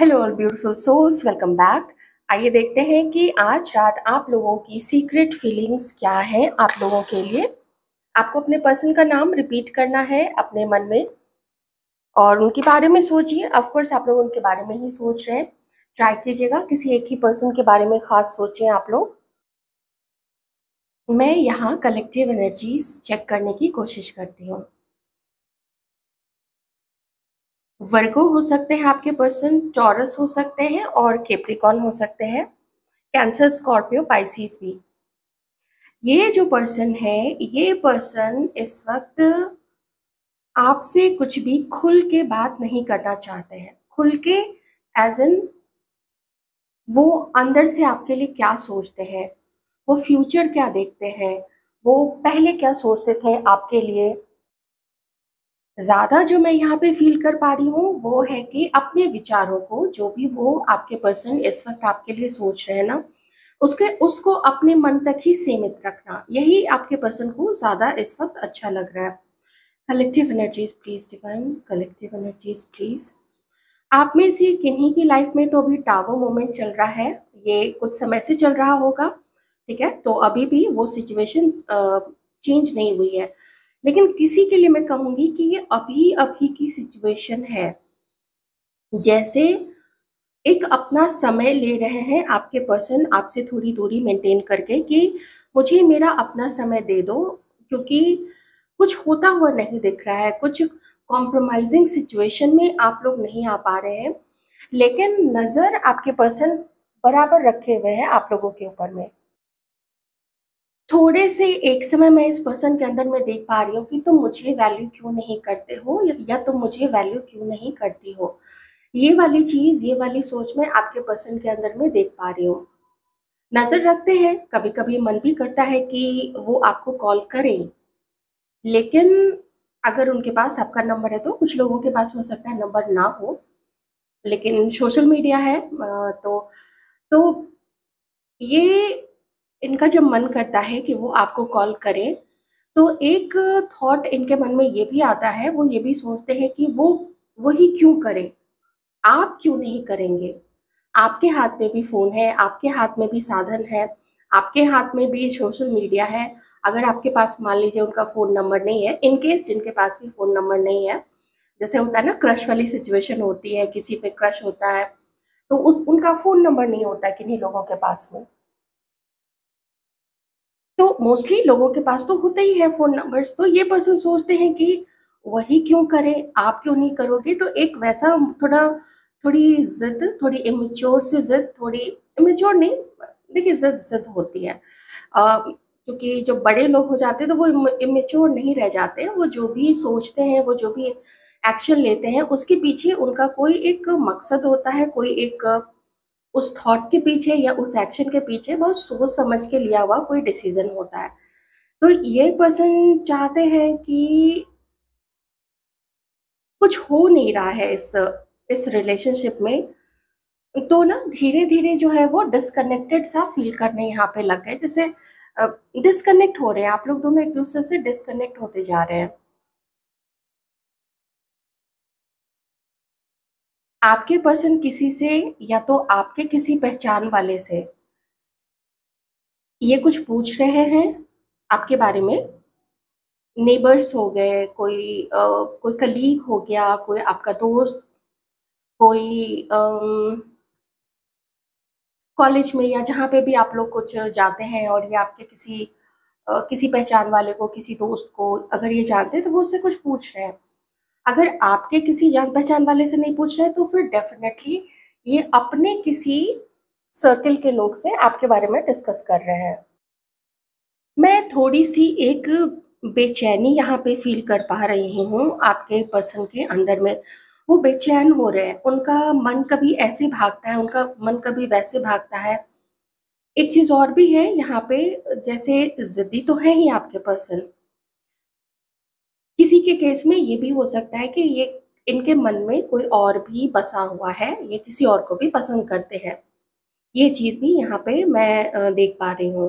Hello all beautiful souls, welcome back. आइए देखते हैं कि आज रात आप लोगों की सीक्रेट फीलिंग्स क्या हैं। आप लोगों के लिए आपको अपने पर्सन का नाम रिपीट करना है अपने मन में और उनके बारे में सोचिए। ऑफ कोर्स आप लोग उनके बारे में ही सोच रहे हैं। ट्राई कीजिएगा किसी एक ही पर्सन के बारे में खास सोचें आप लोग। मैं यहाँ कलेक्टिव एनर्जीज चेक करने की कोशिश करती हूँ। वर्गो हो सकते हैं आपके पर्सन, टॉरस हो सकते हैं और कैप्रिकॉर्न हो सकते हैं, कैंसर, स्कॉर्पियो, पाइसिस भी। ये जो पर्सन है, ये पर्सन इस वक्त आपसे कुछ भी खुल के बात नहीं करना चाहते हैं। खुल के एज इन वो अंदर से आपके लिए क्या सोचते हैं, वो फ्यूचर क्या देखते हैं, वो पहले क्या सोचते थे आपके लिए। ज्यादा जो मैं यहाँ पे फील कर पा रही हूँ वो है कि अपने विचारों को, जो भी वो आपके पर्सन इस वक्त आपके लिए सोच रहे हैं ना, उसको अपने मन तक ही सीमित रखना, यही आपके पर्सन को ज्यादा इस वक्त अच्छा लग रहा है। Collective energies please divine, collective energies please. आप में से किन्हीं की लाइफ में तो अभी टावर मोमेंट चल रहा है, ये कुछ समय से चल रहा होगा, ठीक है। तो अभी भी वो सिचुएशन चेंज नहीं हुई है, लेकिन किसी के लिए मैं कहूंगी कि ये अभी अभी की सिचुएशन है। जैसे एक अपना समय ले रहे हैं आपके पर्सन आपसे थोड़ी दूरी मेंटेन करके कि मुझे मेरा अपना समय दे दो, क्योंकि कुछ होता हुआ नहीं दिख रहा है, कुछ कॉम्प्रोमाइजिंग सिचुएशन में आप लोग नहीं आ पा रहे हैं, लेकिन नजर आपके पर्सन बराबर रखे हुए हैं आप लोगों के ऊपर में। थोड़े से एक समय मैं इस पर्सन के अंदर में देख पा रही हूँ कि तुम मुझे वैल्यू क्यों नहीं करते हो या तुम मुझे वैल्यू क्यों नहीं करती हो। ये वाली चीज, ये वाली सोच मैं आपके पर्सन के अंदर में देख पा रही हूँ। नजर रखते हैं, कभी कभी मन भी करता है कि वो आपको कॉल करें, लेकिन अगर उनके पास आपका नंबर है तो, कुछ लोगों के पास हो सकता है नंबर ना हो, लेकिन सोशल मीडिया है तो ये इनका जब मन करता है कि वो आपको कॉल करे, तो एक थॉट इनके मन में ये भी आता है, वो ये भी सोचते हैं कि वो वही क्यों करे, आप क्यों नहीं करेंगे। आपके हाथ में भी फोन है, आपके हाथ में भी साधन है, आपके हाथ में भी सोशल मीडिया है। अगर आपके पास मान लीजिए उनका फोन नंबर नहीं है, इनकेस जिनके पास भी फोन नंबर नहीं है, जैसे होता है ना क्रश वाली सिचुएशन होती है, किसी पे क्रश होता है तो उस उनका फोन नंबर नहीं होता है किन्हीं लोगों के पास में, तो मोस्टली लोगों के पास तो होते ही है फोन नंबर्स। तो ये पर्सन सोचते हैं कि वही क्यों करे, आप क्यों नहीं करोगे। तो एक वैसा थोड़ा, थोड़ी जिद, थोड़ी इमेच्योर से जिद, थोड़ी इमेच्योर नहीं, देखिए जिद जिद होती है। क्योंकि जो बड़े लोग हो जाते हैं तो वो इमेच्योर नहीं रह जाते हैं, वो जो भी सोचते हैं, वो जो भी एक्शन लेते हैं उसके पीछे उनका कोई एक मकसद होता है, कोई एक उस थॉट के पीछे या उस एक्शन के पीछे बहुत सोच समझ के लिया हुआ कोई डिसीजन होता है। तो ये पर्सन चाहते हैं कि कुछ हो नहीं रहा है इस रिलेशनशिप में, तो ना धीरे धीरे जो है वो डिस्कनेक्टेड सा फील करने यहाँ पे लग गए, जैसे डिस्कनेक्ट हो रहे हैं आप लोग दोनों, एक दूसरे से डिस्कनेक्ट होते जा रहे हैं। आपके पर्सन किसी से, या तो आपके किसी पहचान वाले से ये कुछ पूछ रहे हैं आपके बारे में। नेबर्स हो गए, कोई कलीग हो गया, कोई आपका दोस्त, कोई कॉलेज में या जहाँ पे भी आप लोग कुछ जाते हैं और ये आपके किसी पहचान वाले को, किसी दोस्त को अगर ये जानते हैं तो वो उससे कुछ पूछ रहे हैं। अगर आपके किसी जान पहचान वाले से नहीं पूछ रहे तो फिर डेफिनेटली ये अपने किसी सर्कल के लोग से आपके बारे में डिस्कस कर रहे हैं। मैं थोड़ी सी एक बेचैनी यहाँ पे फील कर पा रही हूँ आपके पर्सन के अंदर में। वो बेचैन हो रहे हैं, उनका मन कभी ऐसे भागता है, उनका मन कभी वैसे भागता है। एक चीज और भी है यहाँ पे, जैसे जिद्दी तो है ही आपके पर्सन, किसी के केस में ये भी हो सकता है कि ये इनके मन में कोई और भी बसा हुआ है, ये किसी और को भी पसंद करते हैं। ये चीज भी यहाँ पे मैं देख पा रही हूँ।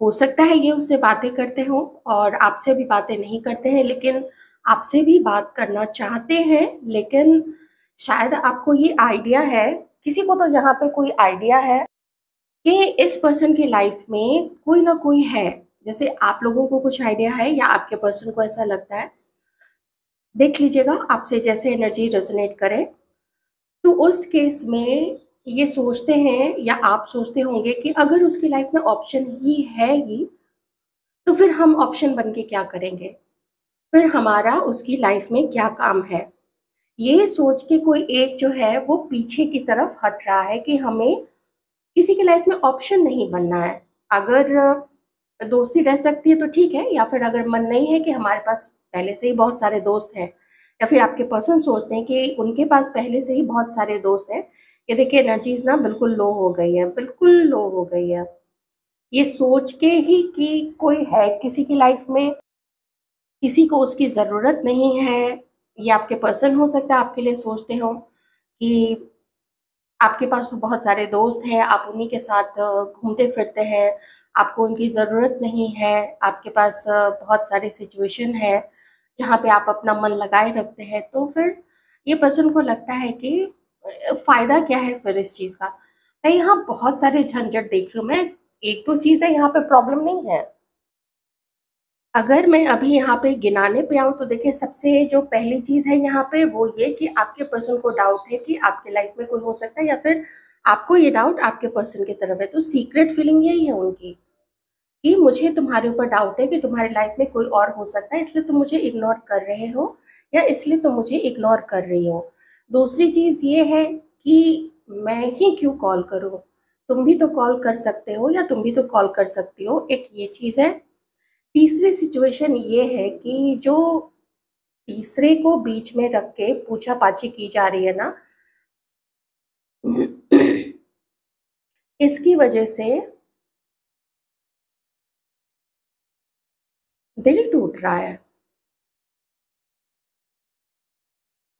हो सकता है ये उससे बातें करते हो और आपसे भी बातें नहीं करते हैं, लेकिन आपसे भी बात करना चाहते हैं, लेकिन शायद आपको ये आइडिया है, किसी को तो यहाँ पे कोई आइडिया है कि इस पर्सन की लाइफ में कोई ना कोई है। जैसे आप लोगों को कुछ आइडिया है या आपके पर्सन को ऐसा लगता है, देख लीजिएगा आपसे जैसे एनर्जी रेजोनेट करे। तो उस केस में ये सोचते हैं या आप सोचते होंगे कि अगर उसकी लाइफ में ऑप्शन ही है ही, तो फिर हम ऑप्शन बन के क्या करेंगे, फिर हमारा उसकी लाइफ में क्या काम है। ये सोच के कोई एक जो है वो पीछे की तरफ हट रहा है कि हमें किसी की लाइफ में ऑप्शन नहीं बनना है। अगर दोस्ती रह सकती है तो ठीक है, या फिर अगर मन नहीं है कि हमारे पास पहले से ही बहुत सारे दोस्त हैं, या फिर आपके पर्सन सोचते हैं कि उनके पास पहले से ही बहुत सारे दोस्त हैं, ये देखिए एनर्जीज ना बिल्कुल लो हो गई है, बिल्कुल लो हो गई है। ये सोच के ही कि कोई है किसी की लाइफ में, किसी को उसकी ज़रूरत नहीं है। ये आपके पर्सन हो सकता है आपके लिए सोचते हो कि आपके पास तो बहुत सारे दोस्त हैं, आप उन्हीं के साथ घूमते फिरते हैं, आपको उनकी ज़रूरत नहीं है, आपके पास बहुत सारे सिचुएशन है जहाँ पे आप अपना मन लगाए रखते हैं। तो फिर ये पर्सन को लगता है कि फ़ायदा क्या है फिर इस चीज़ का। मैं यहाँ बहुत सारे झंझट देख रही हूँ, मैं एक दो चीज़ है यहाँ पे प्रॉब्लम नहीं है। अगर मैं अभी यहाँ पे गिनाने पे आऊँ तो देखिए सबसे जो पहली चीज़ है यहाँ पे वो ये कि आपके पर्सन को डाउट है कि आपके लाइफ में कोई हो सकता है, या फिर आपको ये डाउट आपके पर्सन की तरफ है। तो सीक्रेट फीलिंग यही है उनकी कि मुझे तुम्हारे ऊपर डाउट है कि तुम्हारी लाइफ में कोई और हो सकता है, इसलिए तुम मुझे इग्नोर कर रहे हो, या इसलिए तुम मुझे इग्नोर कर रही हो। दूसरी चीज़ ये है कि मैं ही क्यों कॉल करूँ, तुम भी तो कॉल कर सकते हो या तुम भी तो कॉल कर सकती हो, एक ये चीज़ है। तीसरी सिचुएशन ये है कि जो तीसरे को बीच में रख के पूछा पाछी की जा रही है ना, इसकी वजह से दिल टूट रहा है।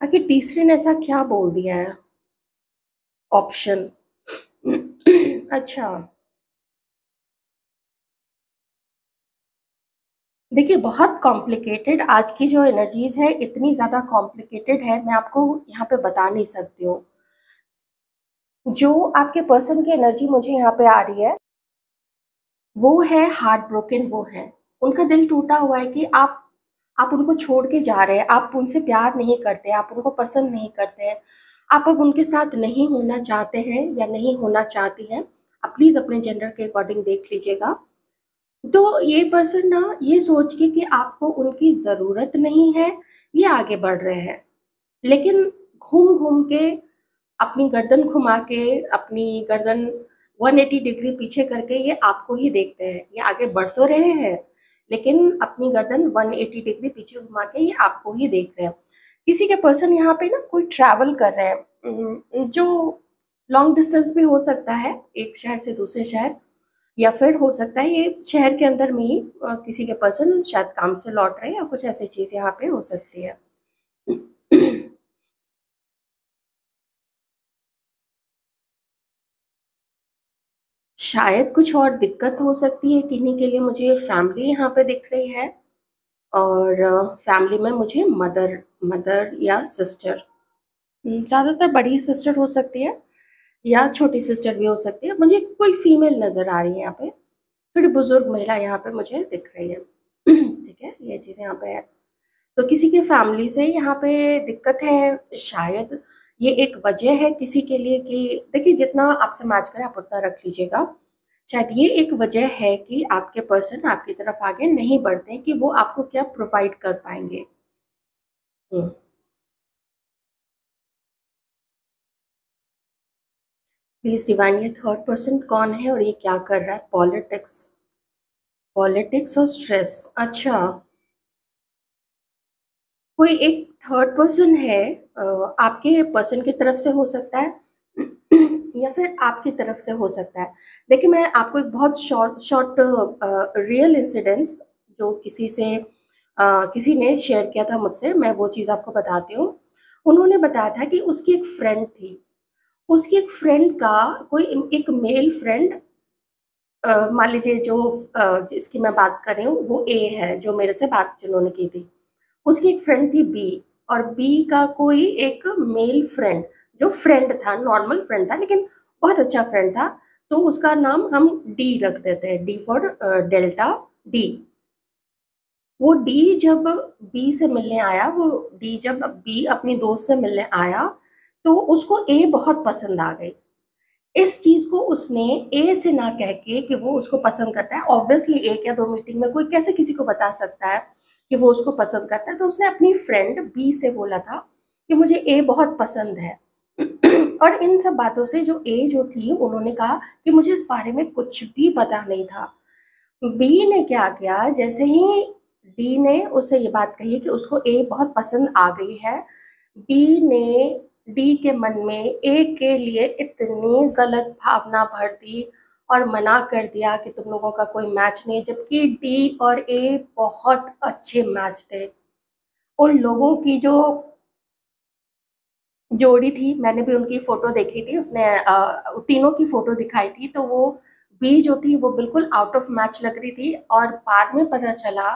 आखिर तीसरे ने ऐसा क्या बोल दिया है? ऑप्शन अच्छा, देखिए बहुत कॉम्प्लिकेटेड आज की जो एनर्जीज है, इतनी ज़्यादा कॉम्प्लिकेटेड है, मैं आपको यहाँ पे बता नहीं सकती हूँ। जो आपके पर्सन की एनर्जी मुझे यहाँ पे आ रही है वो है हार्ट ब्रोकन, वो है उनका दिल टूटा हुआ है कि आप उनको छोड़ के जा रहे हैं, आप उनसे प्यार नहीं करते, आप उनको पसंद नहीं करते हैं, आप अब उनके साथ नहीं होना चाहते हैं या नहीं होना चाहती हैं। आप प्लीज़ अपने जेंडर के अकॉर्डिंग देख लीजिएगा। तो ये पर्सन ना ये सोच के कि आपको उनकी ज़रूरत नहीं है, ये आगे बढ़ रहे हैं, लेकिन घूम घूम के अपनी गर्दन घुमा के, अपनी गर्दन 180 डिग्री पीछे करके ये आपको ही देखते हैं। ये आगे बढ़ तो रहे हैं, लेकिन अपनी गर्दन 180 डिग्री पीछे घुमा के ये आपको ही देख रहे हैं। किसी के पर्सन यहाँ पे ना कोई ट्रैवल कर रहे हैं, जो लॉन्ग डिस्टेंस भी हो सकता है, एक शहर से दूसरे शहर, या फिर हो सकता है ये शहर के अंदर में ही किसी के पर्सन शायद काम से लौट रहे हैं, या कुछ ऐसी चीज़ यहाँ पे हो सकती है। शायद कुछ और दिक्कत हो सकती है किन्हीं के लिए, मुझे फैमिली यहाँ पे दिख रही है, और फैमिली में मुझे मदर मदर या सिस्टर, ज़्यादातर बड़ी सिस्टर हो सकती है या छोटी सिस्टर भी हो सकती है। मुझे कोई फीमेल नज़र आ रही है यहाँ पे, थोड़ी बुजुर्ग महिला यहाँ पे मुझे दिख रही है। ठीक है, ये चीज़ यहाँ पे है। तो किसी की फैमिली से यहाँ पे दिक्कत है, शायद ये एक वजह है किसी के लिए कि देखिए जितना आपसे मैच करे आप उतना रख लीजिएगा। शायद ये एक वजह है कि आपके पर्सन आपकी तरफ आगे नहीं बढ़ते कि वो आपको क्या प्रोवाइड कर पाएंगे। प्लीज डिवाइन, ये थर्ड पर्सन कौन है और ये क्या कर रहा है? पॉलिटिक्स, पॉलिटिक्स और स्ट्रेस। अच्छा, कोई एक थर्ड पर्सन है, आपके पर्सन की तरफ से हो सकता है या फिर आपकी तरफ से हो सकता है। देखिए मैं आपको एक बहुत शॉर्ट शॉर्ट रियल इंसिडेंस जो किसी ने शेयर किया था मुझसे, मैं वो चीज़ आपको बताती हूँ। उन्होंने बताया था कि उसकी एक फ्रेंड थी, उसकी एक फ्रेंड का कोई एक मेल फ्रेंड, मान लीजिए जो जिसकी मैं बात कर रही हूँ वो ए है, जो मेरे से बात जिन्होंने की थी, उसकी एक फ्रेंड थी बी, और बी का कोई एक मेल फ्रेंड, जो फ्रेंड था, नॉर्मल फ्रेंड था लेकिन बहुत अच्छा फ्रेंड था, तो उसका नाम हम डी रख देते हैं, डी फॉर डेल्टा डी। वो डी जब बी से मिलने आया, वो डी जब बी अपनी दोस्त से मिलने आया, तो उसको ए बहुत पसंद आ गई। इस चीज को उसने ए से ना कह के कि वो उसको पसंद करता है, ऑब्वियसली एक या दो मीटिंग में कोई कैसे किसी को बता सकता है कि वो उसको पसंद करता है, तो उसने अपनी फ्रेंड बी से बोला था कि मुझे ए बहुत पसंद है। और इन सब बातों से जो ए जो थी, उन्होंने कहा कि मुझे इस बारे में कुछ भी पता नहीं था। बी ने क्या किया, जैसे ही डी ने उससे ये बात कही कि उसको ए बहुत पसंद आ गई है, बी ने डी के मन में ए के लिए इतनी गलत भावना भर दी और मना कर दिया कि तुम लोगों का कोई मैच नहीं, जबकि डी और ए बहुत अच्छे मैच थे। उन लोगों की जो जोड़ी थी, मैंने भी उनकी फोटो देखी थी, उसने तीनों की फोटो दिखाई थी, तो वो बी जो थी वो बिल्कुल आउट ऑफ मैच लग रही थी। और बाद में पता चला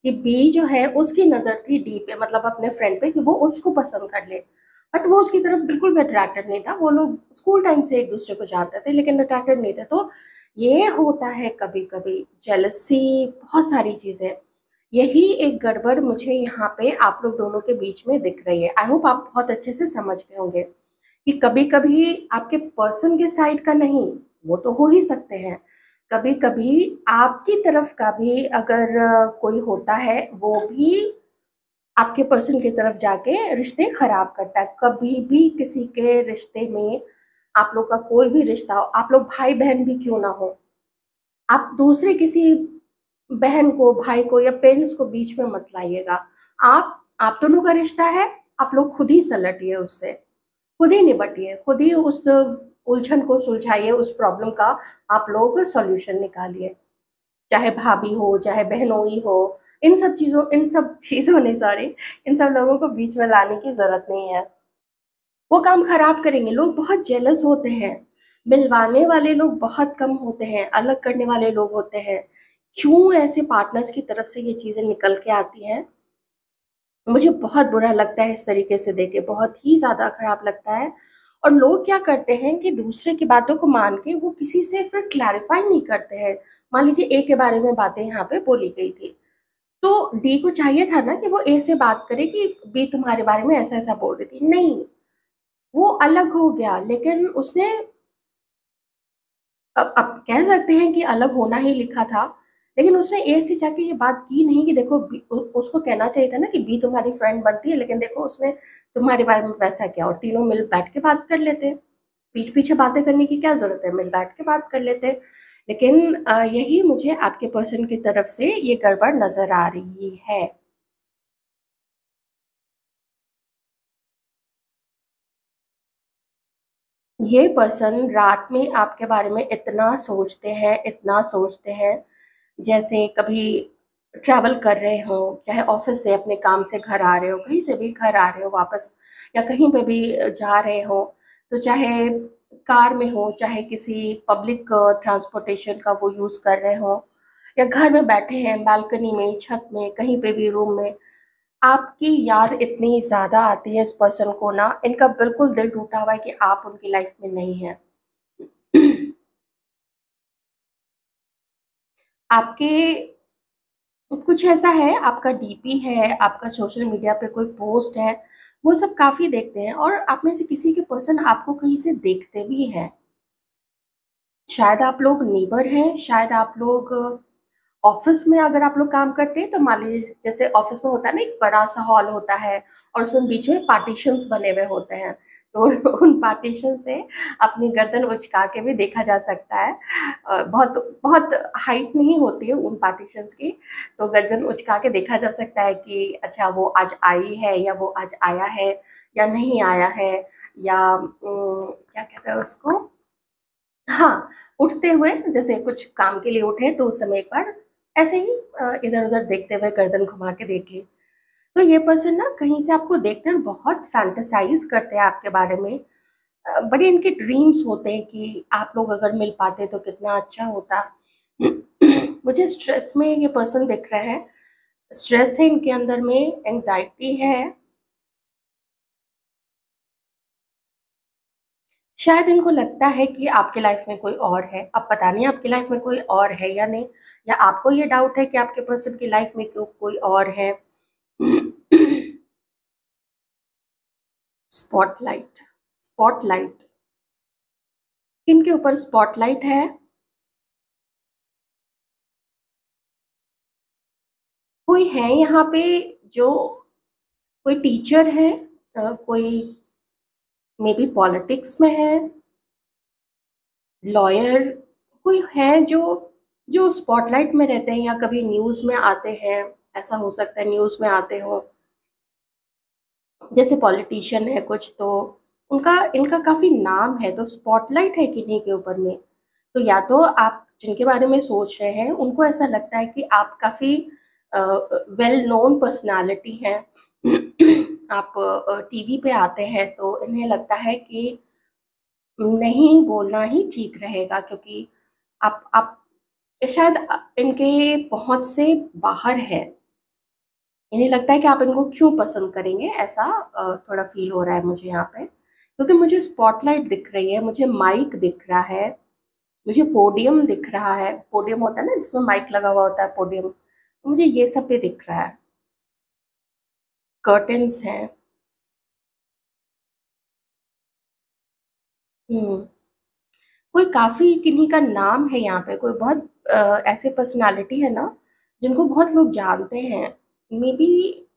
कि बी जो है उसकी नजर थी डी पे, मतलब अपने फ्रेंड पे, कि वो उसको पसंद कर ले, बट वो उसकी तरफ बिल्कुल भी अट्रैक्टेड नहीं था। वो लोग स्कूल टाइम से एक दूसरे को जानते थे लेकिन अट्रैक्टेड नहीं थे। तो ये होता है कभी कभी, जेलसी, बहुत सारी चीजें। यही एक गड़बड़ मुझे यहाँ पे आप लोग दोनों के बीच में दिख रही है। आई होप आप बहुत अच्छे से समझ गए होंगे कि कभी कभी आपके पर्सन के साइड का नहीं, वो तो हो ही सकते हैं, कभी कभी आपकी तरफ का भी अगर कोई होता है, वो भी आपके पर्सन की तरफ जाके रिश्ते खराब करता है। कभी भी किसी के रिश्ते में, आप लोग का कोई भी रिश्ता हो, आप लोग भाई बहन भी क्यों ना हो, आप दूसरे किसी बहन को, भाई को या पेरेंट्स को बीच में मत लाइएगा। आप दोनों का रिश्ता है, आप लोग खुद ही सलटिए उससे, खुद ही निपटिए, खुद ही उस उलझन को सुलझाइए, उस प्रॉब्लम का आप लोग सॉल्यूशन निकालिए। चाहे भाभी हो, चाहे बहनोई हो, इन सब चीजों ने, सॉरी, इन सब लोगों को बीच में लाने की जरूरत नहीं है। वो काम खराब करेंगे। लोग बहुत जेलस होते हैं, मिलवाने वाले लोग बहुत कम होते हैं, अलग करने वाले लोग होते हैं। क्यों ऐसे पार्टनर्स की तरफ से ये चीजें निकल के आती हैं, मुझे बहुत बुरा लगता है इस तरीके से देखे, बहुत ही ज्यादा खराब लगता है। और लोग क्या करते हैं कि दूसरे की बातों को मान के वो किसी से फिर क्लैरिफाई नहीं करते हैं। मान लीजिए ए के बारे में बातें यहाँ पे बोली गई थी, तो डी को चाहिए था ना कि वो ए से बात करे कि बी तुम्हारे बारे में ऐसा ऐसा बोल रही थी, नहीं, वो अलग हो गया। लेकिन उसने, अब कह सकते हैं कि अलग होना ही लिखा था, लेकिन उसने ए से जाके ये बात की नहीं कि देखो उसको कहना चाहिए था ना कि बी तुम्हारी फ्रेंड बनती है, लेकिन देखो उसने तुम्हारे बारे में वैसा किया, और तीनों मिल बैठ के बात कर लेते। पीठ पीछे बातें करने की क्या जरूरत है, मिल बैठ के बात कर लेते। लेकिन यही मुझे आपके पर्सन की तरफ से ये गड़बड़ नजर आ रही है। ये पर्सन रात में आपके बारे में इतना सोचते हैं, इतना सोचते हैं, जैसे कभी ट्रैवल कर रहे हो, चाहे ऑफिस से अपने काम से घर आ रहे हो, कहीं से भी घर आ रहे हो वापस, या कहीं पे भी जा रहे हो, तो चाहे कार में हो, चाहे किसी पब्लिक ट्रांसपोर्टेशन का वो यूज़ कर रहे हो, या घर में बैठे हैं बालकनी में, छत में, कहीं पे भी रूम में, आपकी याद इतनी ज़्यादा आती है इस पर्सन को ना, इनका बिल्कुल दिल टूटा हुआ है कि आप उनकी लाइफ में नहीं है। आपके कुछ ऐसा है, आपका डीपी है, आपका सोशल मीडिया पे कोई पोस्ट है, वो सब काफ़ी देखते हैं, और आप में से किसी के पर्सन आपको कहीं से देखते भी हैं। शायद आप लोग नेबर हैं, शायद आप लोग ऑफिस में अगर आप लोग काम करते हैं, तो मान लीजिए जैसे ऑफिस में होता है ना, एक बड़ा सा हॉल होता है और उसमें बीच में पार्टीशंस बने हुए होते हैं, तो उन पार्टीशन से अपनी गर्दन उचका के भी देखा जा सकता है। बहुत बहुत हाइट नहीं होती है उन पार्टीशंस की, तो गर्दन उचका के देखा जा सकता है कि अच्छा वो आज आई है, या वो आज आया है, या नहीं आया है, या क्या कहते हैं उसको, हाँ, उठते हुए, जैसे कुछ काम के लिए उठे तो उस समय एक बार ऐसे ही इधर उधर देखते हुए गर्दन घुमा के देखे। तो ये पर्सन ना कहीं से आपको देखते हैं, बहुत फैंटेसाइज करते हैं आपके बारे में। बड़े इनके ड्रीम्स होते हैं कि आप लोग अगर मिल पाते तो कितना अच्छा होता। मुझे स्ट्रेस में ये पर्सन दिख रहा है, स्ट्रेस है इनके अंदर में, एंजाइटी है, शायद इनको लगता है कि आपके लाइफ में कोई और है। अब पता नहीं आपकी लाइफ में कोई और है या नहीं, या आपको ये डाउट है कि आपके पर्सन की लाइफ में कोई और है। स्पॉटलाइट, स्पॉटलाइट, किनके ऊपर स्पॉटलाइट है? कोई है यहाँ पे जो, कोई टीचर है, कोई मे बी पॉलिटिक्स में है, लॉयर, कोई है जो जो स्पॉटलाइट में रहते हैं या कभी न्यूज में आते हैं। ऐसा हो सकता है न्यूज में आते हो, जैसे पॉलिटिशियन है कुछ, तो उनका इनका काफी नाम है, तो स्पॉटलाइट है किन्हीं के ऊपर में। तो या तो आप जिनके बारे में सोच रहे हैं उनको ऐसा लगता है कि आप काफी वेल नोन पर्सनालिटी हैं। आप टीवी पे आते हैं तो इन्हें लगता है कि नहीं बोलना ही ठीक रहेगा, क्योंकि आप शायद इनके पहुंच से बाहर है। इन्हें लगता है कि आप इनको क्यों पसंद करेंगे, ऐसा थोड़ा फील हो रहा है मुझे यहाँ पे, क्योंकि मुझे स्पॉटलाइट दिख रही है, मुझे माइक दिख रहा है, मुझे पोडियम दिख रहा है। पोडियम होता है ना जिसमें माइक लगा हुआ होता है, पोडियम, तो मुझे ये सब भी दिख रहा है। कर्टन्स हैं। हम्म कोई काफी किन्हीं का नाम है यहाँ पे, कोई बहुत ऐसे पर्सनालिटी है ना जिनको बहुत लोग जानते हैं। मे बी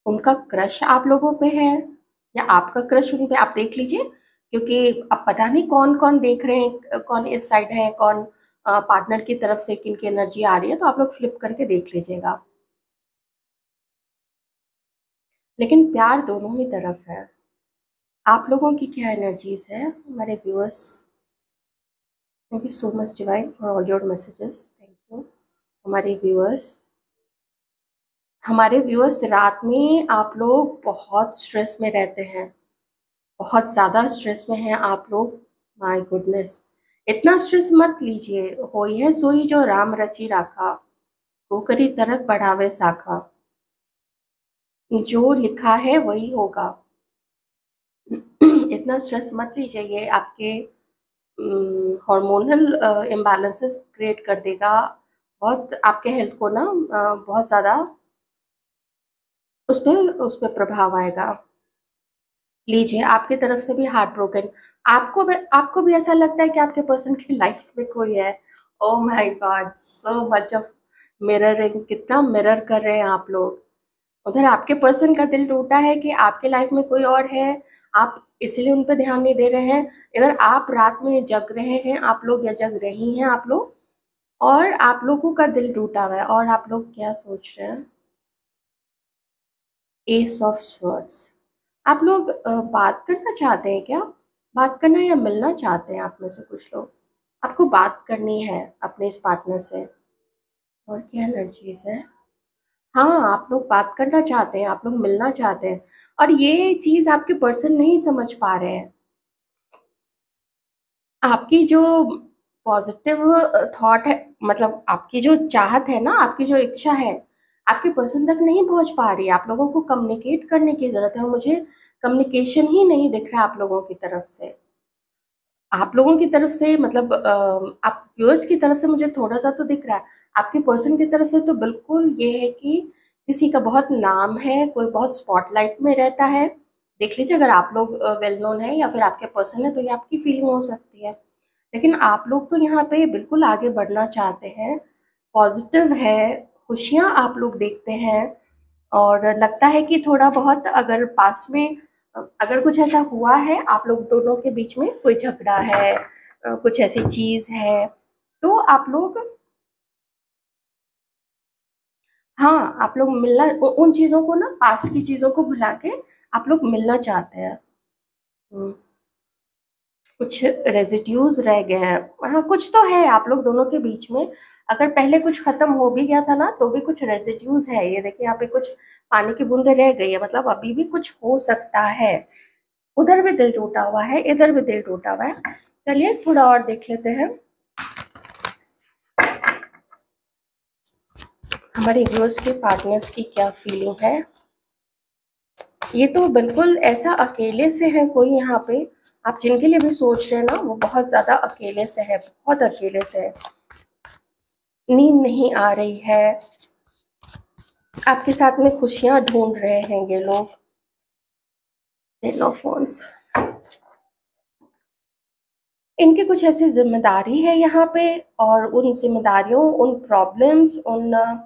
उनका क्रश आप लोगों पे है, या आपका क्रश उन पे, आप देख लीजिए, क्योंकि अब पता नहीं कौन कौन देख रहे हैं, कौन इस साइड है, कौन पार्टनर की तरफ से किनकी एनर्जी आ रही है, तो आप लोग फ्लिप करके देख लीजिएगा। लेकिन प्यार दोनों ही तरफ है। आप लोगों की क्या एनर्जीज है हमारे viewers? Thank you so much divine for all your messages, thank you. हमारे व्यूअर्स, रात में आप लोग बहुत स्ट्रेस में रहते हैं, बहुत ज़्यादा स्ट्रेस में हैं आप लोग। माय गुडनेस, इतना स्ट्रेस मत लीजिए। होई है सोई जो राम रची राखा, वो करी तरक बढ़ावे साखा। जो लिखा है वही होगा। इतना स्ट्रेस मत लीजिए, ये आपके हार्मोनल इम्बैलेंसेस क्रिएट कर देगा, बहुत आपके हेल्थ को ना बहुत ज़्यादा उस पर प्रभाव आएगा। लीजिए, आपकी तरफ से भी हार्ट ब्रोकन। आपको भी ऐसा लगता है कि आपके पर्सन की लाइफ में कोई है? Oh my God, so much of mirroring, कितना मिरर कर रहे हैं आप लोग। उधर आपके पर्सन का दिल टूटा है कि आपके लाइफ में कोई और है, आप इसीलिए उन पर ध्यान नहीं दे रहे हैं। इधर आप रात में जग रहे हैं आप लोग, या जग रही हैं आप लोग, और आप लोगों का दिल टूटा हुआ है, और आप लोग क्या सोच रहे हैं? S of swords. आप लोग बात करना चाहते हैं क्या? बात करना या मिलना चाहते हैं आप में से कुछ लोग? आपको बात करनी है अपने इस पार्टनर से। और क्या एनर्जीज है? हाँ, आप लोग बात करना चाहते हैं, आप लोग मिलना चाहते हैं, और ये चीज आपके पर्सन नहीं समझ पा रहे हैं। आपकी जो पॉजिटिव थॉट है, मतलब आपकी जो चाहत है ना, आपकी जो इच्छा है, आपके पर्सन तक नहीं पहुंच पा रही है। आप लोगों को कम्युनिकेट करने की जरूरत है, और मुझे कम्युनिकेशन ही नहीं दिख रहा आप लोगों की तरफ से। आप लोगों की तरफ से मतलब आप व्यूअर्स की तरफ से मुझे थोड़ा सा तो दिख रहा है, आपके पर्सन की तरफ से तो बिल्कुल ये है कि किसी का बहुत नाम है, कोई बहुत स्पॉटलाइट में रहता है। देख लीजिए, अगर आप लोग वेल नोन है या फिर आपके पर्सन है, तो ये आपकी फीलिंग हो सकती है। लेकिन आप लोग तो यहाँ पे बिल्कुल आगे बढ़ना चाहते हैं, पॉजिटिव है, खुशियाँ आप लोग देखते हैं। और लगता है कि थोड़ा बहुत अगर पास्ट में अगर कुछ ऐसा हुआ है आप लोग दोनों के बीच में, कोई झगड़ा है, कुछ ऐसी चीज है, तो आप लोग, हाँ, आप लोग मिलना, उन चीजों को ना, पास्ट की चीजों को भुला के आप लोग मिलना चाहते हैं। हम्म, कुछ रेजिड्यूज रह गए हैं। हाँ, कुछ तो है आप लोग दोनों के बीच में। अगर पहले कुछ खत्म हो भी गया था ना, तो भी कुछ रेजिड्यूज है। ये देखिए, यहाँ पे कुछ पानी की बूंदे रह गई है, मतलब अभी भी कुछ हो सकता है। उधर भी दिल टूटा हुआ है, इधर भी दिल टूटा हुआ है। चलिए थोड़ा और देख लेते हैं हमारे व्यूअर्स के पार्टनर्स की क्या फीलिंग है। ये तो बिल्कुल ऐसा अकेले से है कोई यहाँ पे, आप जिनके लिए भी सोच रहे हैं ना वो बहुत ज़्यादा अकेले से है, बहुत अकेले से है। नींद नहीं आ रही है, आपके साथ में खुशियाँ ढूंढ रहे हैं ये लोग। टेन ऑफ वांड्स, इनकी कुछ ऐसी जिम्मेदारी है यहाँ पे, और उन जिम्मेदारियों, उन प्रॉब्लम्स, उन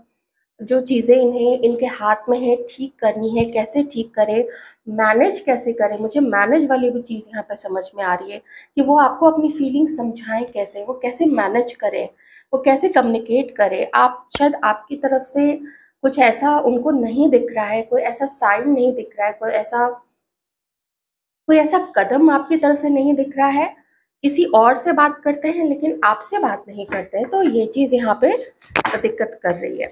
जो चीज़ें इन्हें इनके हाथ में है ठीक करनी है, कैसे ठीक करें, मैनेज कैसे करें। मुझे मैनेज वाली भी चीज़ यहाँ पे समझ में आ रही है कि वो आपको अपनी फीलिंग समझाएं कैसे, वो कैसे मैनेज करें, वो कैसे कम्युनिकेट करें। आप शायद आपकी तरफ से कुछ ऐसा उनको नहीं दिख रहा है, कोई ऐसा साइन नहीं दिख रहा है, कोई ऐसा कदम आपकी तरफ से नहीं दिख रहा है। किसी और से बात करते हैं लेकिन आपसे बात नहीं करते हैं, तो ये चीज़ यहाँ पे दिक्कत कर रही है।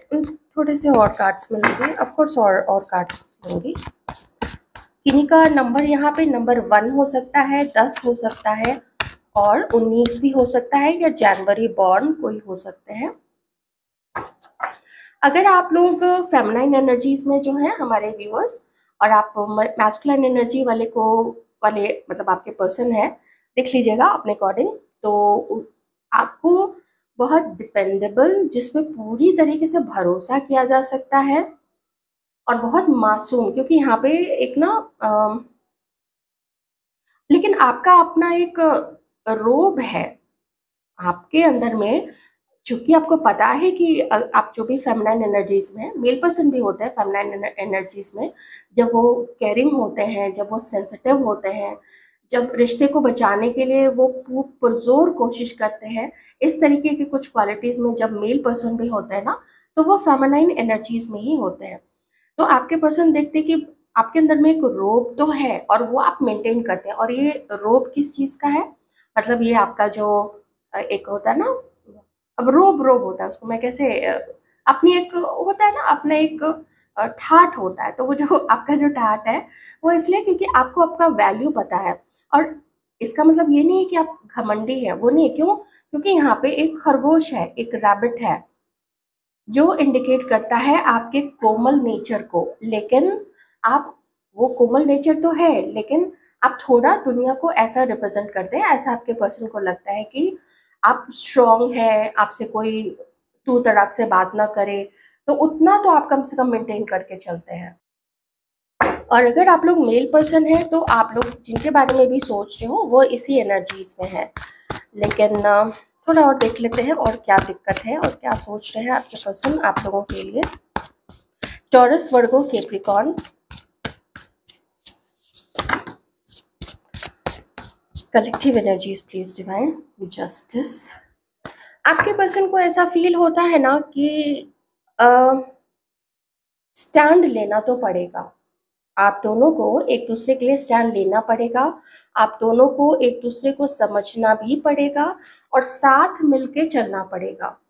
थोड़े से और कार्ड्स मिलेंगे, ऑफ कोर्स और कार्ड्स होंगी। किन्हीं का नंबर यहाँ पे नंबर 1 हो सकता है, 10 हो सकता है, और 19 भी हो सकता है, या जनवरी बॉर्न कोई हो सकते हैं। अगर आप लोग फेमिनाइन एनर्जीज में जो है हमारे व्यूअर्स, और आप मैस्कुलिन एनर्जी वाले मतलब आपके पर्सन है, देख लीजिएगा अपने अकॉर्डिंग। तो आपको बहुत डिपेंडेबल, जिसमें पूरी तरीके से भरोसा किया जा सकता है, और बहुत मासूम, क्योंकि यहाँ पे एक ना लेकिन आपका अपना एक रोब है आपके अंदर में, चूंकि आपको पता है कि आप जो भी फेमिनाइन एनर्जीज में, मेल पर्सन भी होते हैं फेमिनाइन एनर्जीज में, जब वो केयरिंग होते हैं, जब वो सेंसिटिव होते हैं, जब रिश्ते को बचाने के लिए वो पुरजोर कोशिश करते हैं, इस तरीके की कुछ क्वालिटीज में जब मेल पर्सन भी होते हैं ना, तो वो फेमिनाइन एनर्जीज में ही होते हैं। तो आपके पर्सन देखते हैं कि आपके अंदर में एक रोब तो है, और वो आप मेंटेन करते हैं। और ये रोब किस चीज का है, मतलब ये आपका जो एक होता है ना, अब रोब रोब होता है, उसको मैं कैसे अपनी एक होता है ना, अपना एक ठाठ होता है। तो वो जो आपका जो ठाठ है वो इसलिए क्योंकि आपको आपका वैल्यू पता है। और इसका मतलब ये नहीं है कि आप घमंडी है, वो नहीं है। क्यों? क्योंकि यहाँ पे एक खरगोश है, एक रैबिट है, जो इंडिकेट करता है आपके कोमल नेचर को। लेकिन आप, वो कोमल नेचर तो है, लेकिन आप थोड़ा दुनिया को ऐसा रिप्रेजेंट करते हैं, ऐसा आपके पर्सन को लगता है कि आप स्ट्रॉन्ग है, आपसे कोई तू तड़ाक से बात ना करे, तो उतना तो आप कम से कम मेंटेन करके चलते हैं। और अगर आप लोग मेल पर्सन है, तो आप लोग जिनके बारे में भी सोच रहे हो वो इसी एनर्जीज में है। लेकिन थोड़ा और देख लेते हैं और क्या दिक्कत है और क्या सोच रहे हैं आपके पर्सन आप लोगों के लिए। Taurus, Virgo, Capricorn, collective energies please divine, justice. आपके पर्सन को ऐसा फील होता है ना कि स्टैंड लेना तो पड़ेगा, आप दोनों को एक दूसरे के लिए स्टैंड लेना पड़ेगा, आप दोनों को एक दूसरे को समझना भी पड़ेगा, और साथ मिलके चलना पड़ेगा।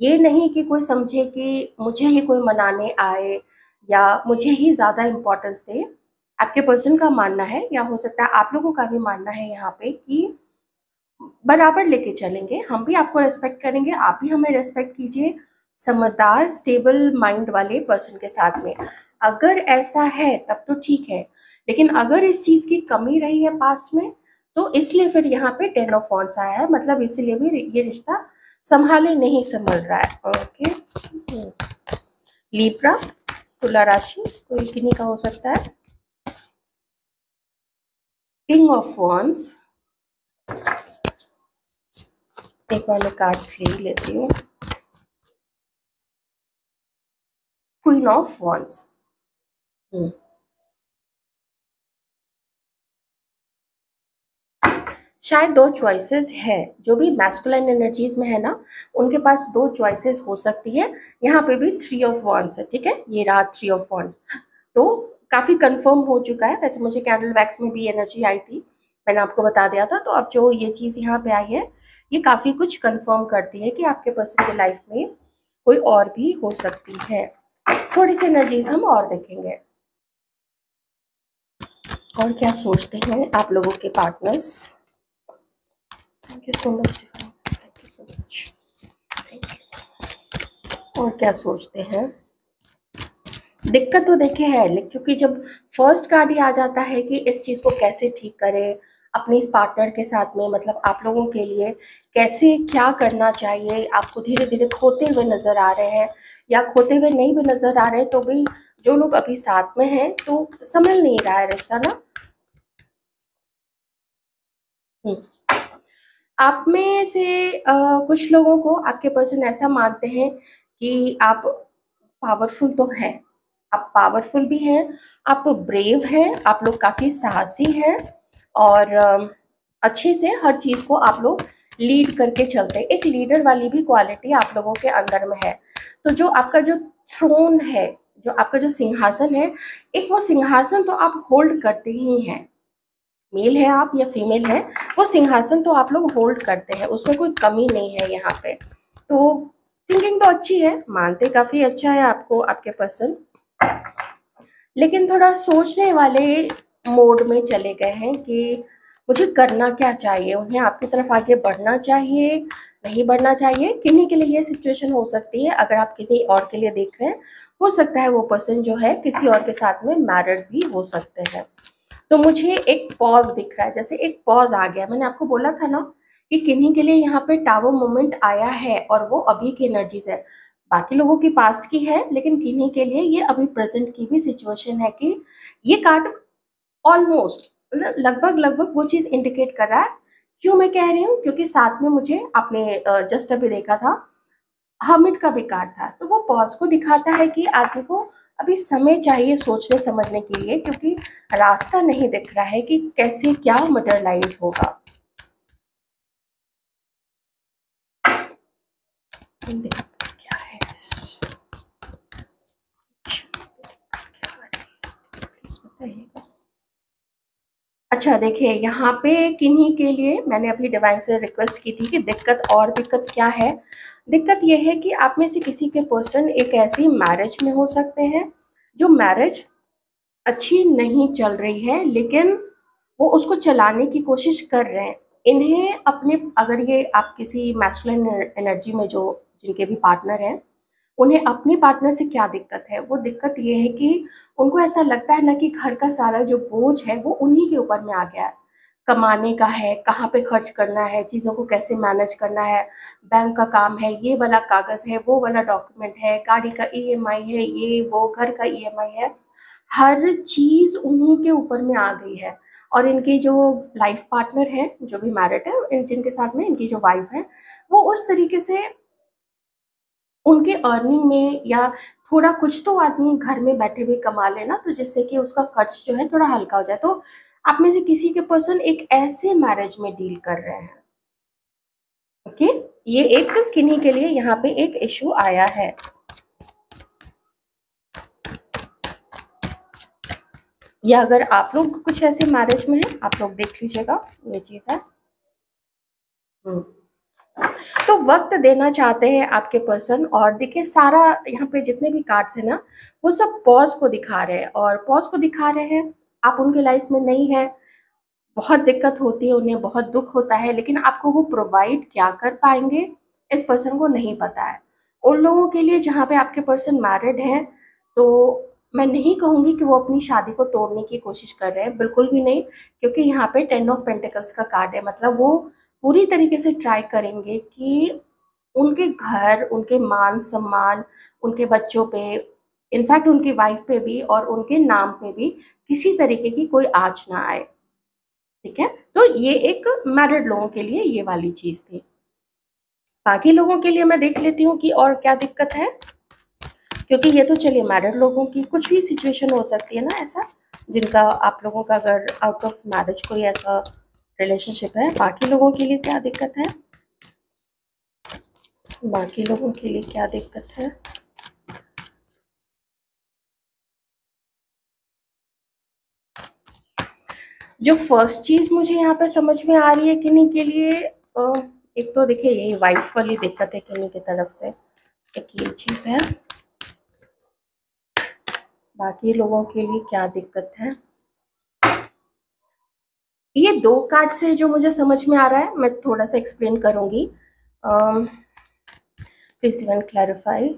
ये नहीं कि कोई समझे कि मुझे ही कोई मनाने आए या मुझे ही ज़्यादा इम्पोर्टेंस दे। आपके पर्सन का मानना है, या हो सकता है आप लोगों का भी मानना है यहाँ पे, कि बराबर लेके चलेंगे, हम भी आपको रेस्पेक्ट करेंगे, आप भी हमें रेस्पेक्ट कीजिए, समझदार स्टेबल माइंड वाले पर्सन के साथ में। अगर ऐसा है तब तो ठीक है, लेकिन अगर इस चीज़ की कमी रही है पास्ट में, तो इसलिए फिर यहाँ पे 10 ऑफ वांड्स आया है, मतलब इसीलिए भी ये रिश्ता संभाले नहीं संभल रहा है। ओके, लिब्रा, तुला राशि, कोई किन्हीं का हो सकता है। किंग ऑफ वांड्स, एक बार मैं कार्ड्स ले लेती हूँ। क्वीन ऑफ वांड्स, शायद दो चॉइसेस है, जो भी मैस्कुलिन एनर्जीज में है ना, उनके पास दो चॉइसेस हो सकती है। यहाँ पे भी 3 ऑफ वांड्स है, ठीक है, ये रहा 3 ऑफ वांड्स, तो काफी कंफर्म हो चुका है। वैसे मुझे कैंडल वैक्स में भी एनर्जी आई थी, मैंने आपको बता दिया था। तो अब जो ये चीज यहाँ पे आई है, ये काफी कुछ कंफर्म करती है कि आपके पर्सन की लाइफ में कोई और भी हो सकती है। थोड़ी सी एनर्जीज हम और देखेंगे, और क्या सोचते हैं आप लोगों के partners. Thank you so much, thank you so much, thank you. और क्या सोचते हैं दिक्कत तो देखिए है, क्योंकि जब फर्स्ट कार्ड ही आ जाता है कि इस चीज को कैसे ठीक करें अपने इस पार्टनर के साथ में, मतलब आप लोगों के लिए कैसे क्या करना चाहिए, आपको धीरे धीरे खोते हुए नजर आ रहे हैं या खोते हुए नहीं भी नजर आ रहे हैं, तो भी जो लोग अभी साथ में हैं तो संभल नहीं रहा है रिश्ता ना। हम्म। आप में से कुछ लोगों को आपके पर्सन ऐसा मानते हैं कि आप पावरफुल तो हैं, आप पावरफुल भी हैं, आप ब्रेव हैं, आप लोग काफी साहसी हैं और अच्छे से हर चीज को आप लोग लीड करके चलते हैं। एक लीडर वाली भी क्वालिटी आप लोगों के अंदर में है। तो जो आपका जो थ्रोन है, जो आपका जो सिंहासन है, एक वो सिंहासन तो आप होल्ड करते ही हैं। मेल है आप या फीमेल है, वो सिंहासन तो आप लोग होल्ड करते हैं, उसमें कोई कमी नहीं है यहाँ पे। तो थिंकिंग तो अच्छी है, मानते काफी अच्छा है आपको आपके पर्सन, लेकिन थोड़ा सोचने वाले मोड में चले गए हैं कि मुझे करना क्या चाहिए, उन्हें आपकी तरफ आगे बढ़ना चाहिए, नहीं बढ़ना चाहिए। किन्हीं के लिए ये सिचुएशन हो सकती है, अगर आप किसी और के लिए देख रहे हैं, हो सकता है वो पर्सन जो है किसी और के साथ में मैरिड भी हो सकते हैं। तो मुझे एक पॉज दिख रहा है, जैसे एक पॉज आ गया। मैंने आपको बोला था ना कि किन्हीं के लिए यहाँ पे टावर मोमेंट आया है और वो अभी की एनर्जीज है, बाकी लोगों की पास्ट की है, लेकिन किन्हीं के लिए ये अभी प्रेजेंट की भी सिचुएशन है कि ये कार्ड ऑलमोस्ट लगभग लगभग वो चीज इंडिकेट कर रहा है। क्यों मैं कह रही हूँ, क्योंकि साथ में मुझे आपने जस्ट अभी देखा था हर्मिट का भी कार्ड था, तो वो पॉज को दिखाता है कि आदमी को अभी समय चाहिए सोचने समझने के लिए, क्योंकि रास्ता नहीं दिख रहा है कि कैसे क्या मटेरियलाइज होगा। क्या है प्लीज बताइएगा। अच्छा देखिए, यहाँ पे किन्हीं के लिए मैंने अभी डिवाइन से रिक्वेस्ट की थी कि दिक्कत, और दिक्कत क्या है, दिक्कत ये है कि आप में से किसी के पर्सन एक ऐसी मैरिज में हो सकते हैं जो मैरिज अच्छी नहीं चल रही है, लेकिन वो उसको चलाने की कोशिश कर रहे हैं। इन्हें अपने, अगर ये आप किसी मैस्कुलिन एनर्जी में जो जिनके भी पार्टनर हैं, उन्हें अपने पार्टनर से क्या दिक्कत है, वो दिक्कत ये है कि उनको ऐसा लगता है ना कि घर का सारा जो बोझ है वो उन्हीं के ऊपर में आ गया है। कमाने का है, कहाँ पे खर्च करना है, चीज़ों को कैसे मैनेज करना है, बैंक का काम है, ये वाला कागज़ है, वो वाला डॉक्यूमेंट है, गाड़ी का ईएमआई है, ये वो घर का ईएमआई है, हर चीज़ उन्हीं के ऊपर में आ गई है। और इनकी जो लाइफ पार्टनर है, जो भी मैरिड है, जिनके साथ में इनकी जो वाइफ है, वो उस तरीके से उनके अर्निंग में या थोड़ा कुछ तो आदमी घर में बैठे हुए कमा लेना, तो जिससे कि उसका खर्च जो है थोड़ा हल्का हो जाए। तो आप में से किसी के पर्सन एक ऐसे मैरिज में डील कर रहे हैं। ओके, ये एक किन्हीं के लिए यहाँ पे एक इशू आया है। या अगर आप लोग कुछ ऐसे मैरिज में हैं, आप लोग देख लीजिएगा, ये चीज है। तो वक्त देना चाहते हैं आपके पर्सन, और देखिए सारा यहाँ पे जितने भी कार्ड्स हैं ना, वो सब पॉज को दिखा रहे हैं, और पॉज को दिखा रहे हैं आप उनके लाइफ में नहीं है, बहुत दिक्कत होती है उन्हें, बहुत दुख होता है, लेकिन आपको वो प्रोवाइड क्या कर पाएंगे इस पर्सन को नहीं पता है। उन लोगों के लिए जहाँ पे आपके पर्सन मैरिड हैं, तो मैं नहीं कहूँगी कि वो अपनी शादी को तोड़ने की कोशिश कर रहे हैं, बिल्कुल भी नहीं, क्योंकि यहाँ पे 10 ऑफ पेंटिकल्स का कार्ड है, मतलब वो पूरी तरीके से ट्राई करेंगे कि उनके घर, उनके मान सम्मान, उनके बच्चों पे, इनफैक्ट उनकी वाइफ पे भी और उनके नाम पे भी किसी तरीके की कोई आँच ना आए। ठीक है, तो ये एक मैरिड लोगों के लिए ये वाली चीज थी। बाकी लोगों के लिए मैं देख लेती हूँ कि और क्या दिक्कत है, क्योंकि ये तो चलिए मैरिड लोगों की कुछ भी सिचुएशन हो सकती है ना ऐसा, जिनका आप लोगों का अगर आउट ऑफ मैरिज कोई ऐसा रिलेशनशिप है। बाकी लोगों के लिए क्या दिक्कत है, बाकी लोगों के लिए क्या दिक्कत है। जो फर्स्ट चीज मुझे यहाँ पे समझ में आ रही है किन्हीं के लिए, एक तो देखिए यही वाइफ वाली दिक्कत है किन्हीं की तरफ से, एक ये चीज है। बाकी लोगों के लिए क्या दिक्कत है, ये दो कार्ड से जो मुझे समझ में आ रहा है, मैं थोड़ा सा एक्सप्लेन करूंगी। Please even clarify.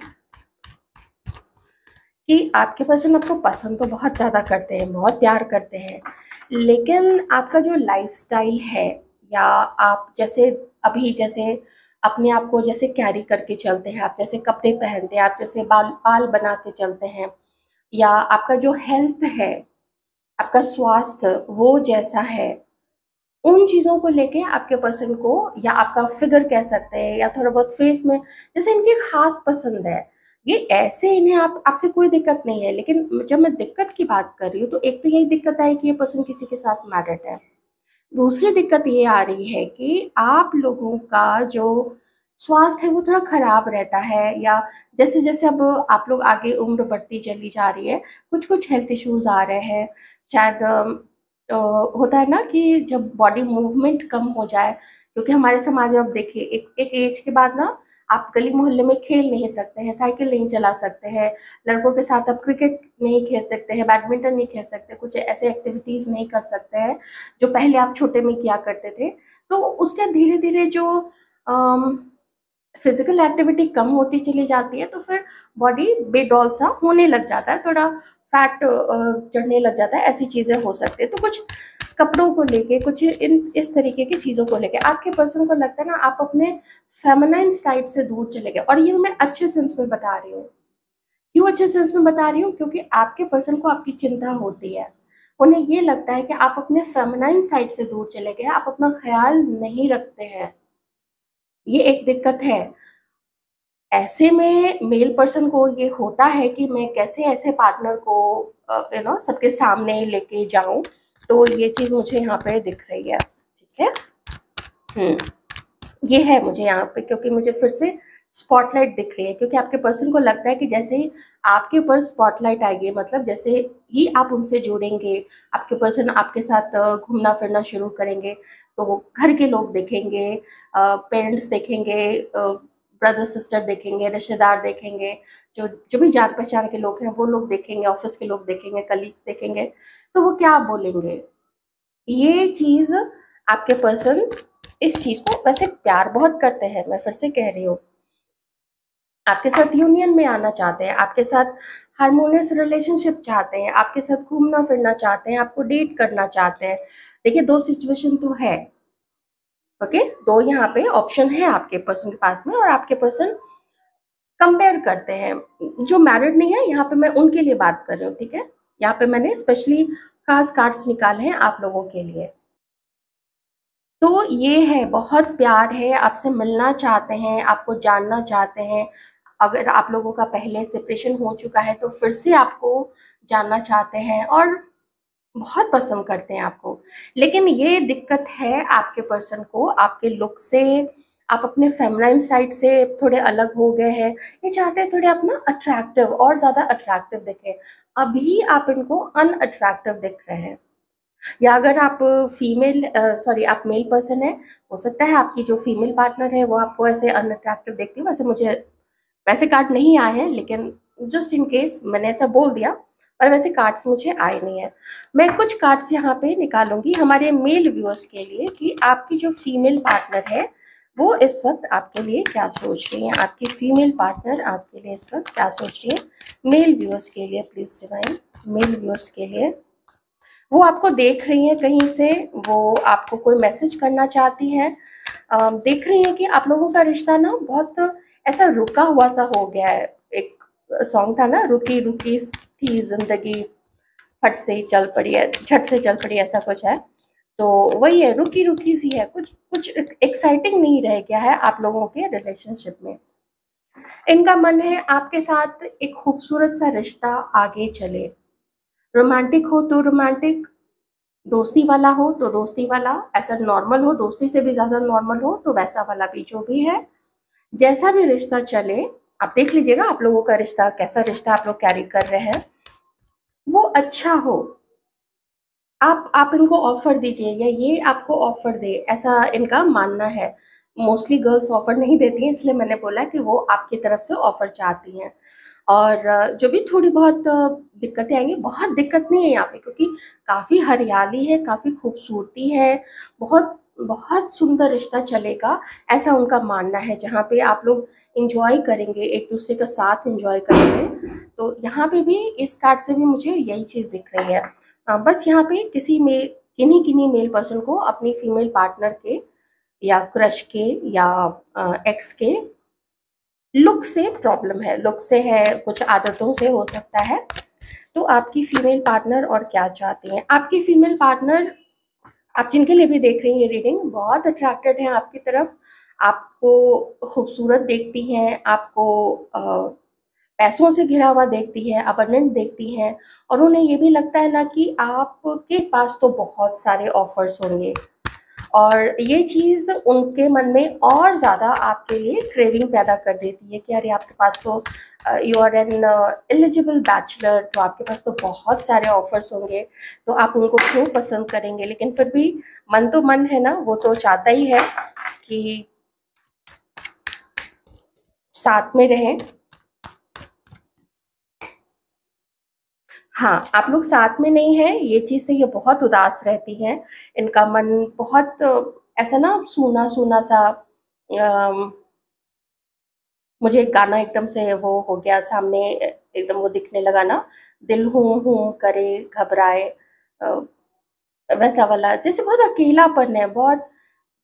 कि आपके पर्सन आपको पसंद तो बहुत ज़्यादा करते हैं, बहुत प्यार करते हैं, लेकिन आपका जो लाइफ़स्टाइल है, या आप जैसे अभी जैसे अपने आप को जैसे कैरी करके चलते हैं, आप जैसे कपड़े पहनते हैं, आप जैसे बाल बाल बना के चलते हैं, या आपका जो हेल्थ है, आपका स्वास्थ्य वो जैसा है, उन चीज़ों को लेके आपके पर्सन को, या आपका फिगर कह सकते हैं, या थोड़ा बहुत फेस में जैसे इनकी खास पसंद है, ये ऐसे इन्हें आप आपसे कोई दिक्कत नहीं है। लेकिन जब मैं दिक्कत की बात कर रही हूँ, तो एक तो यही दिक्कत है कि ये पर्सन किसी के साथ मैरिड है। दूसरी दिक्कत ये आ रही है कि आप लोगों का जो स्वास्थ्य है वो थोड़ा खराब रहता है, या जैसे-जैसे अब आप लोग आगे उम्र बढ़ती चली जा रही है, कुछ-कुछ हेल्थ इश्यूज़ आ रहे हैं। शायद होता है ना कि जब बॉडी मूवमेंट कम हो जाए, क्योंकि हमारे समाज में अब देखिए एक एक एज के बाद ना आप गली मोहल्ले में खेल नहीं सकते हैं, साइकिल नहीं चला सकते हैं, लड़कों के साथ आप क्रिकेट नहीं खेल सकते हैं, बैडमिंटन नहीं खेल सकते, कुछ ऐसे एक्टिविटीज़ नहीं कर सकते हैं, जो पहले आप छोटे में किया करते थे। तो उसके धीरे-धीरे जो अम, फिज़िकल एक्टिविटी कम होती चली जाती है, तो फिर बॉडी बेडॉल सा होने लग जाता है, थोड़ा फैट चढ़ने लग जाता है, ऐसी चीज़ें हो सकती हैं। तो कुछ कपड़ों को लेके, कुछ इन इस तरीके की चीज़ों को लेके आपके पर्सन को लगता है ना आप अपने फेमिनाइन साइड से दूर चले गए, और ये मैं अच्छे सेंस में बता रही हूँ। क्यों अच्छे सेंस में बता रही हूँ? क्योंकि आपके पर्सन को आपकी चिंता होती है। उन्हें ये लगता है कि आप अपने फेमिनाइन साइड से दूर चले गए, आप अपना ख़्याल नहीं रखते हैं। ये एक दिक्कत है। ऐसे में मेल पर्सन को ये होता है कि मैं कैसे ऐसे पार्टनर को सबके सामने लेके जाऊँ, तो ये चीज़ मुझे यहाँ पे दिख रही है। ठीक है? हुँ। ये है मुझे यहाँ पे, क्योंकि मुझे फिर से स्पॉटलाइट दिख रही है, क्योंकि आपके पर्सन को लगता है कि जैसे ही आपके ऊपर स्पॉटलाइट आएगी, मतलब जैसे ही आप उनसे जुड़ेंगे, आपके पर्सन आपके साथ घूमना फिरना शुरू करेंगे, तो घर के लोग देखेंगे, पेरेंट्स देखेंगे, ब्रदर सिस्टर देखेंगे, रिश्तेदार देखेंगे, जो जो भी जान पहचान के लोग हैं वो लोग देखेंगे, ऑफिस के लोग देखेंगे, कलीग्स देखेंगे, तो वो क्या बोलेंगे? ये चीज़ आपके पर्सन इस चीज़ को वैसे प्यार बहुत करते हैं, मैं फिर से कह रही हूँ। आपके साथ यूनियन में आना चाहते हैं, आपके साथ हार्मोनियस रिलेशनशिप चाहते हैं, आपके साथ घूमना-फिरना चाहते हैं, आपको डेट करना चाहते हैं। देखिए 2 सिचुएशन तो है, ओके? 2 यहाँ पे ऑप्शन है आपके पर्सन के पास में, और आपके पर्सन कंपेयर करते हैं। जो मैरिड नहीं है, यहाँ पे मैं उनके लिए बात कर रही हूँ, ठीक है? यहाँ पे मैंने स्पेशली खास कार्ड्स निकाले हैं आप लोगों के लिए। तो ये है, बहुत प्यार है, आपसे मिलना चाहते हैं, आपको जानना चाहते हैं। अगर आप लोगों का पहले सेपरेशन हो चुका है, तो फिर से आपको जानना चाहते हैं, और बहुत पसंद करते हैं आपको। लेकिन ये दिक्कत है आपके पर्सन को, आपके लुक से, आप अपने फेमिनाइन साइड से थोड़े अलग हो गए हैं। ये चाहते हैं थोड़े आप ना अट्रैक्टिव, और ज़्यादा अट्रैक्टिव दिखें। अभी आप इनको अनअट्रैक्टिव दिख रहे हैं। या अगर आप आप मेल पर्सन हैं, हो सकता है आपकी जो फीमेल पार्टनर है वो आपको ऐसे अनअट्रैक्टिव देखती हो। वैसे मुझे वैसे कार्ड नहीं आए हैं, लेकिन जस्ट इन केस मैंने ऐसा बोल दिया, पर वैसे कार्ड्स मुझे आए नहीं हैं। मैं कुछ कार्ड्स यहाँ पे निकालूँगी हमारे मेल व्यूअर्स के लिए, कि आपकी जो फीमेल पार्टनर है, वो इस वक़्त आपके लिए क्या सोच रही हैं। आपकी फीमेल पार्टनर आपके लिए इस वक़्त क्या सोच रही है? मेल व्यूअर्स के लिए प्लीज़ डिवाइन, मेल व्यूअर्स के लिए। वो आपको देख रही हैं कहीं से, वो आपको कोई मैसेज करना चाहती हैं। देख रही हैं कि आप लोगों का रिश्ता ना बहुत ऐसा रुका हुआ सा हो गया है। एक सॉन्ग था ना, रुकी रुकी थी ज़िंदगी, फट से ही चल पड़ी है, झट से चल पड़ी, ऐसा कुछ है। तो वही है, रुकी रुकी सी है, कुछ कुछ एक्साइटिंग नहीं रह गया है आप लोगों के रिलेशनशिप में। इनका मन है आपके साथ एक खूबसूरत सा रिश्ता आगे चले। रोमांटिक हो तो रोमांटिक, दोस्ती वाला हो तो दोस्ती वाला, ऐसा नॉर्मल हो, दोस्ती से भी ज़्यादा नॉर्मल हो तो वैसा वाला भी, जो भी है, जैसा भी रिश्ता चले, आप देख लीजिएगा आप लोगों का रिश्ता कैसा रिश्ता आप लोग कैरी कर रहे हैं, वो अच्छा हो। आप इनको ऑफ़र दीजिए, या ये आपको ऑफ़र दे, ऐसा इनका मानना है। मोस्टली गर्ल्स ऑफ़र नहीं देती हैं, इसलिए मैंने बोला कि वो आपकी तरफ से ऑफ़र चाहती हैं। और जो भी थोड़ी बहुत दिक्कतें आएँगी, बहुत दिक्कत नहीं है यहाँ पे, क्योंकि काफ़ी हरियाली है, काफ़ी खूबसूरती है, बहुत बहुत सुंदर रिश्ता चलेगा, ऐसा उनका मानना है, जहाँ पे आप लोग एंजॉय करेंगे, एक दूसरे का साथ एंजॉय करेंगे। तो यहाँ पे भी इस कार्ड से भी मुझे यही चीज़ दिख रही है। बस यहाँ पे किन्हीं किन्हीं मेल पर्सन को अपनी फीमेल पार्टनर के या क्रश के या एक्स के लुक से प्रॉब्लम है, लुक से है, कुछ आदतों से हो सकता है। तो आपकी फीमेल पार्टनर और क्या चाहती हैं? आपकी फीमेल पार्टनर, आप जिनके लिए भी देख रही हैं ये रीडिंग, बहुत अट्रैक्टेड है आपकी तरफ, आपको खूबसूरत देखती हैं, आपको पैसों से घिरा हुआ देखती है, अबंडेंट देखती हैं, और उन्हें ये भी लगता है ना कि आपके पास तो बहुत सारे ऑफर्स होंगे, और ये चीज़ उनके मन में और ज़्यादा आपके लिए क्रेविंग पैदा कर देती है कि अरे आपके पास तो you are an eligible bachelor, तो आपके पास तो बहुत सारे ऑफर्स होंगे, तो आप उनको क्यों पसंद करेंगे। लेकिन फिर भी मन तो मन है ना, वो तो चाहता ही है कि साथ में रहें। हाँ, आप लोग साथ में नहीं हैं, ये चीज़ से ये बहुत उदास रहती हैं। इनका मन बहुत ऐसा ना सूना-सूना सा, अम, मुझे एक गाना एकदम से वो हो गया सामने, एकदम वो दिखने लगा ना, दिल हूँ करे घबराए, अ, वैसा वाला, जैसे बहुत अकेलापन है, बहुत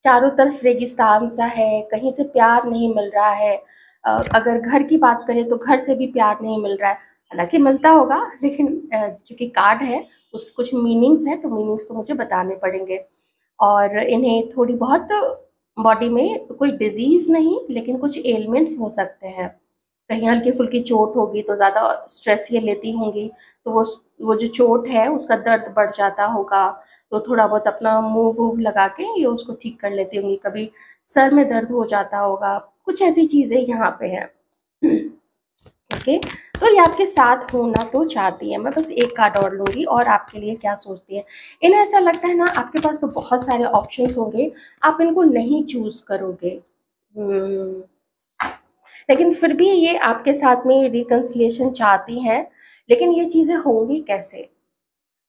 चारों तरफ रेगिस्तान सा है, कहीं से प्यार नहीं मिल रहा है। अगर घर की बात करें तो घर से भी प्यार नहीं मिल रहा है, हालाँकि मिलता होगा, लेकिन चूँकि कार्ड है, उसके कुछ मीनिंग्स हैं, तो मीनिंग्स तो मुझे बताने पड़ेंगे। और इन्हें थोड़ी बहुत बॉडी में कोई डिज़ीज़ नहीं, लेकिन कुछ एलिमेंट्स हो सकते हैं। कहीं हल्की-फुल्की चोट होगी तो ज़्यादा स्ट्रेस ये लेती होंगी, तो वो जो चोट है उसका दर्द बढ़ जाता होगा, तो थोड़ा बहुत अपना मूव-वूव लगा के ये उसको ठीक कर लेती होंगी। कभी सर में दर्द हो जाता होगा, कुछ ऐसी चीज़ें यहाँ पे हैं। ओके, तो ये आपके साथ होना तो चाहती है। मैं बस एक कार्ड और लूँगी और आपके लिए क्या सोचती है। इन्हें ऐसा लगता है ना, आपके पास तो बहुत सारे ऑप्शंस होंगे, आप इनको नहीं चूज़ करोगे। हुँ। लेकिन फिर भी ये आपके साथ में रिकन्सिलिएशन चाहती हैं, लेकिन ये चीज़ें होंगी कैसे?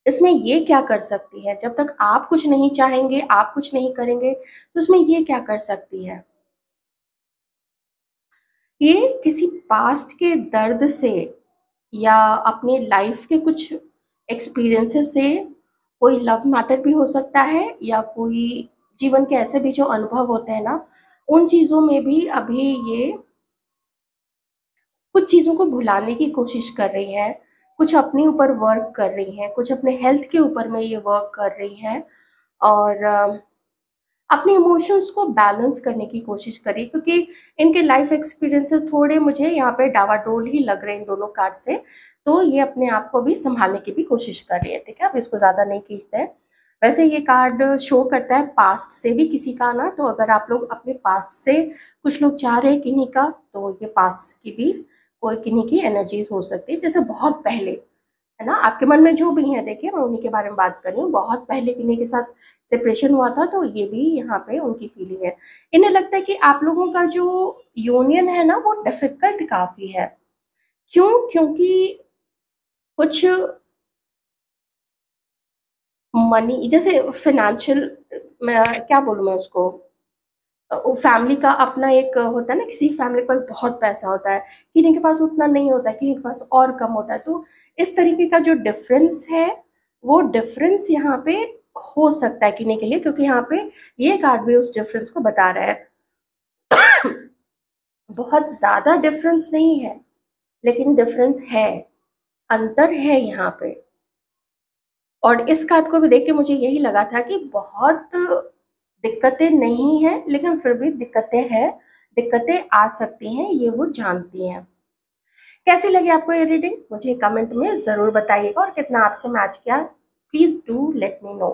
इसमें ये क्या कर सकती है? जब तक आप कुछ नहीं चाहेंगे, आप कुछ नहीं करेंगे, तो उसमें ये क्या कर सकती है? ये किसी पास्ट के दर्द से या अपने लाइफ के कुछ एक्सपीरियंसेस से, कोई लव मैटर भी हो सकता है या कोई जीवन के ऐसे भी जो अनुभव होते हैं ना, उन चीज़ों में भी अभी ये कुछ चीज़ों को भुलाने की कोशिश कर रही है, कुछ अपने ऊपर वर्क कर रही हैं, कुछ अपने हेल्थ के ऊपर में ये वर्क कर रही हैं, और अपने इमोशंस को बैलेंस करने की कोशिश करी, क्योंकि इनके लाइफ एक्सपीरियंसेस थोड़े मुझे यहाँ पे डावाडोल ही लग रहे हैं इन दोनों कार्ड से, तो ये अपने आप को भी संभालने की भी कोशिश कर रही है। ठीक है, अब इसको ज़्यादा नहीं खींचते हैं। वैसे ये कार्ड शो करता है पास्ट से भी किसी का आना, तो अगर आप लोग अपने पास्ट से कुछ लोग चाह रहे हैं किन्हीं का, तो ये पास्ट की भी कोई किन्हीं की एनर्जीज हो सकती है, जैसे बहुत पहले, है ना, आपके मन में जो भी है, देखिए मैं उन्हीं के बारे में बात कर रही हूँ, बहुत पहले किन्हीं के साथ सेपरेशन हुआ था, तो ये भी यहाँ पे उनकी फीलिंग है। इन्हें लगता है कि आप लोगों का जो यूनियन है ना, वो डिफिकल्ट काफी है। क्यों? क्योंकि कुछ मनी, जैसे फाइनेंशियल, मैं क्या बोलूँ मैं उसको, फैमिली का अपना एक होता है ना, किसी फैमिली के पास बहुत पैसा होता है, किन्हीं के पास उतना नहीं होता है, किन्हीं के पास और कम होता है, तो इस तरीके का जो डिफरेंस है, वो डिफरेंस यहाँ पे हो सकता है किन्हीं के लिए, क्योंकि यहाँ पे ये कार्ड भी उस डिफरेंस को बता रहा है। बहुत ज़्यादा डिफरेंस नहीं है, लेकिन डिफरेंस है, अंतर है यहाँ पे। और इस कार्ड को भी देख के मुझे यही लगा था कि बहुत दिक्कतें नहीं हैं, लेकिन फिर भी दिक्कतें हैं, दिक्कतें आ सकती हैं, ये वो जानती हैं। कैसी लगी आपको ये रीडिंग? मुझे कमेंट में ज़रूर बताइएगा, और कितना आपसे मैच किया, please do let me know.